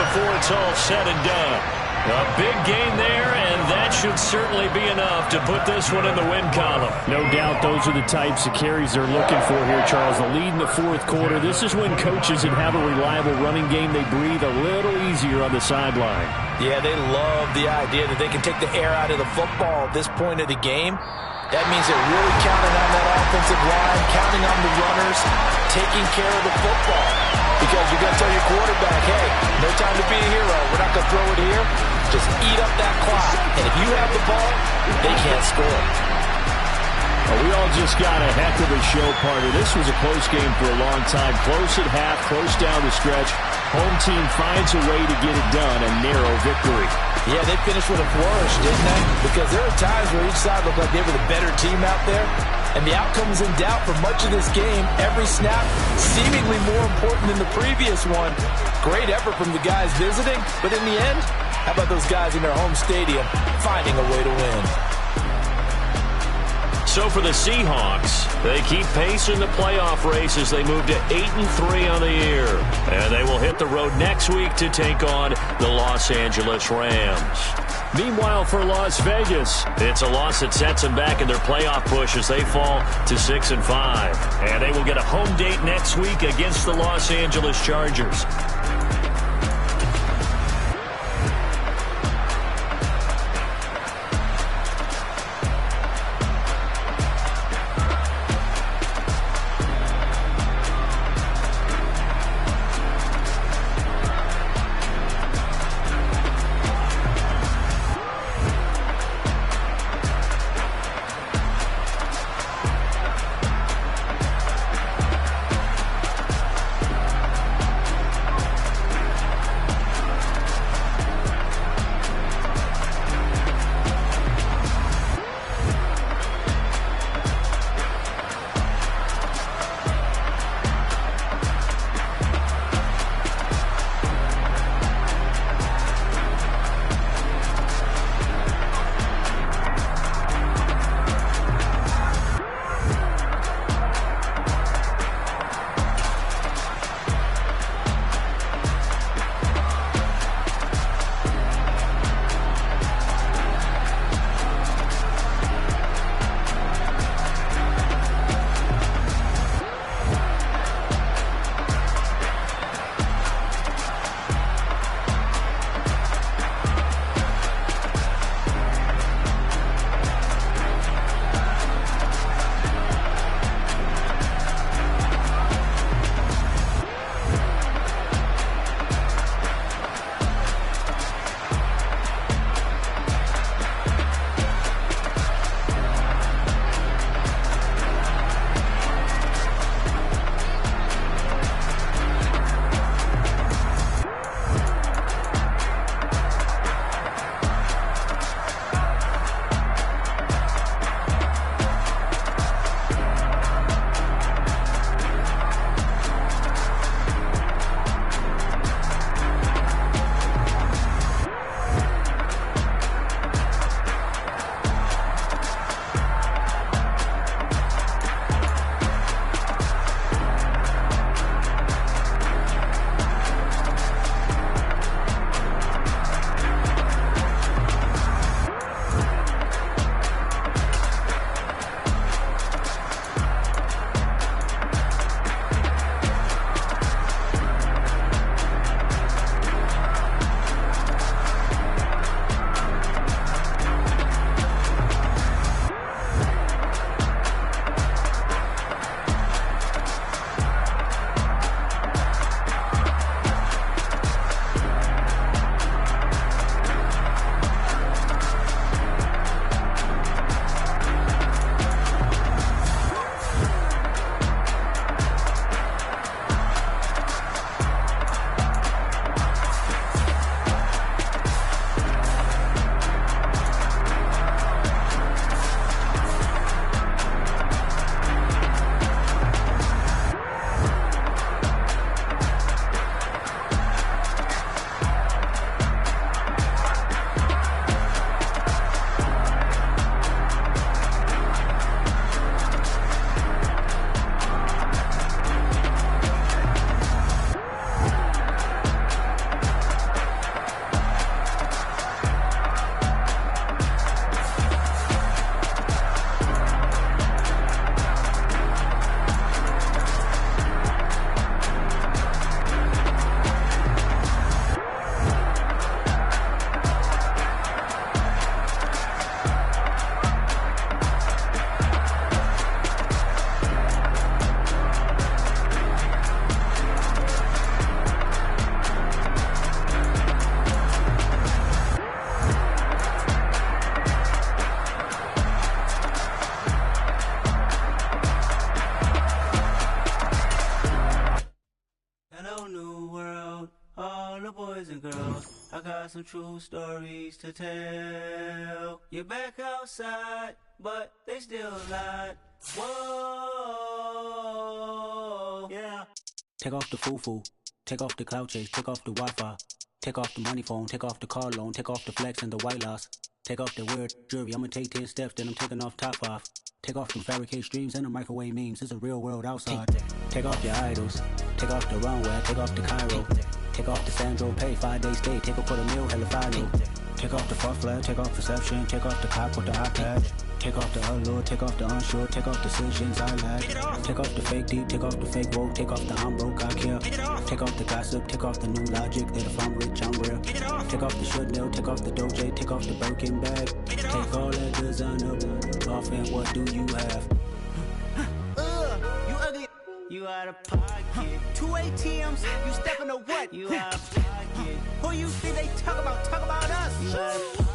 before it's all said and done. A big gain there, and that should certainly be enough to put this one in the win column. No doubt those are the types of carries they're looking for here, Charles. The lead in the 4th quarter. This is when coaches that have a reliable running game, they breathe a little easier on the sideline. Yeah, they love the idea that they can take the air out of the football at this point of the game. That means they're really counting on that offensive line, counting on the runners, taking care of the football. Because you're going to tell your quarterback, hey, no time to be a hero. We're not going to throw it here. Just eat up that clock. And if you have the ball, they can't score. Well, we all just got a heck of a show, partner. This was a close game for a long time. Close at half, close down the stretch. Home team finds a way to get it done, a narrow victory. Yeah, they finished with a flourish, didn't they? Because there are times where each side looked like they were the better team out there. And the outcome was in doubt for much of this game. Every snap seemingly more important than the previous one. Great effort from the guys visiting. But in the end, how about those guys in their home stadium finding a way to win? So for the Seahawks, they keep pace in the playoff race as they move to 8-3 on the year. And they will hit the road next week to take on the Los Angeles Rams. Meanwhile, for Las Vegas, it's a loss that sets them back in their playoff push as they fall to 6-5. And they will get a home date next week against the Los Angeles Chargers. some true stories to tell. You're back outside, but they still lied. Whoa, yeah. Take off the foo-foo, take off the cloud chase, take off the Wi-Fi, take off the money phone, take off the car loan, take off the flex and the white loss, take off the weird jewelry. I'ma take 10 steps, then I'm taking off top 5. Take off them fabricate streams and the microwave memes. It's a real world outside. Take off your idols, take off the runway, take off the Cairo, take off the Sandro Pay, 5-day stay, take a quarter meal, hella final. Take off the fuck flag, take off perception, take off the cop with the iPad. Take off the allure, take off the unsure, take off decisions I lack. Take off the fake deep, take off the fake woke, take off the I'm broke, I care. Take off the gossip, take off the new logic that if I'm rich, I'm real. Take off the should know, take off the Doja, take off the Birkin bag. Take all that designer off and what do you have? You ugly. You out of pocket. 2 ATMs, you stepping to what? You out of pocket. Who you think they talk about us? You out of pocket.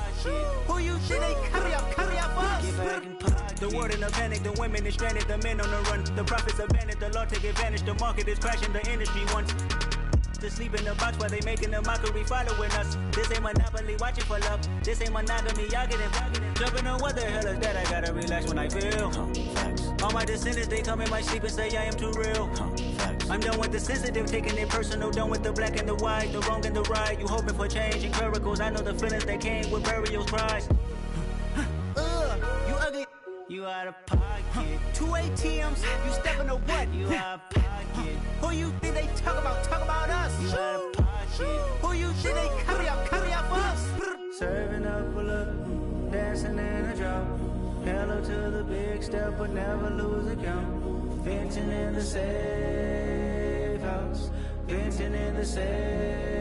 Who you think they carry up for us? Get back in pocket. The world in a panic, the women is stranded, the men on the run. The profits abandoned, the law take advantage, the market is crashing, the industry wants to sleep in the box while they making a mockery following us. This ain't monopoly, watching for love. This ain't monogamy, y'all getting jumping on what the hell is that? I gotta relax when I feel. All my descendants, they come in my sleep and say I am too real. I'm done with the sensitive, taking it personal. Done with the black and the white, the wrong and the right. You hoping for change and miracles. I know the feelings that came with burial cries. You ugly. You out of pocket. 2 ATMs, you stepping to what? You out of pocket. Who you think they talk about us? You out of pocket. Who you think they carry up for us? Serving up a look, dancing in a drop. Hello to the big step, but never lose a count. Venting in the safe house. Venting in the safe.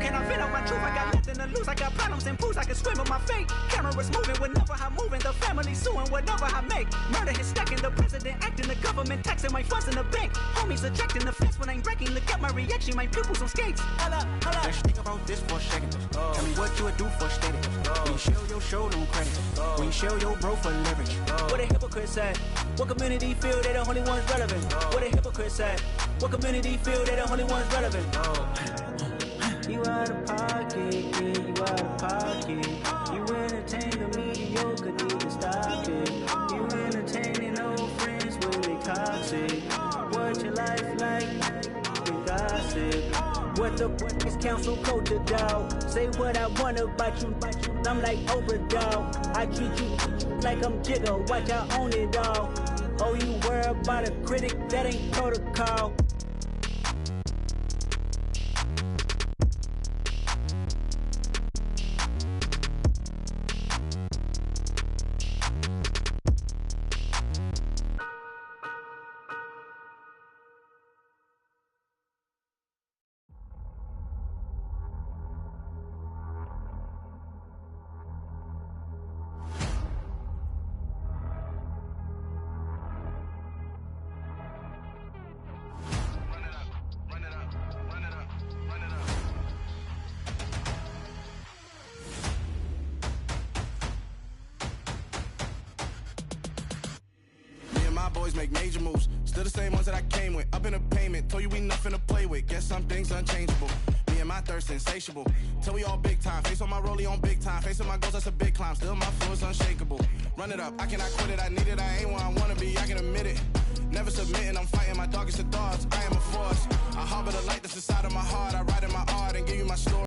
Can I vent out my truth? I got nothing to lose. I got problems and pools. I can swim in my fate. Cameras moving whenever I'm moving. The family suing whatever I make. Murder is stacking. The president acting. The government taxing my funds in the bank. Homies ejecting the fence when I'm breaking. Look at my reaction. My pupils on skates. Hold up. Let's think about this for a second. Tell me what you would do for status. When you show your show, no credit. When you show your bro for leverage. What a hypocrite said. What community feel they the only ones relevant? What a hypocrite said. What community feel they the only ones relevant? You out of pocket, yeah, you out of pocket. You entertain the mediocre, need to stop it. You entertaining old friends when they toxic. What your life like? They gossip. What the is council culture, dog? Say what I want about you. I'm like Oprah, dog. I treat you like I'm Jigga. Watch I own it all. Oh, you worry about a critic? That ain't protocol. Boys make major moves, still the same ones that I came with. Up in a payment, told you we nothing to play with. Guess some things unchangeable. Me and my thirst insatiable. Till we all big time. Face on my rollie on big time. Facing my goals, that's a big climb. Still my flow is unshakable. Run it up, I cannot quit it. I need it, I ain't where I wanna be. I can admit it. Never submitting, I'm fighting my darkest of thoughts. I am a force. I harbor the light that's inside of my heart. I write in my art and give you my story.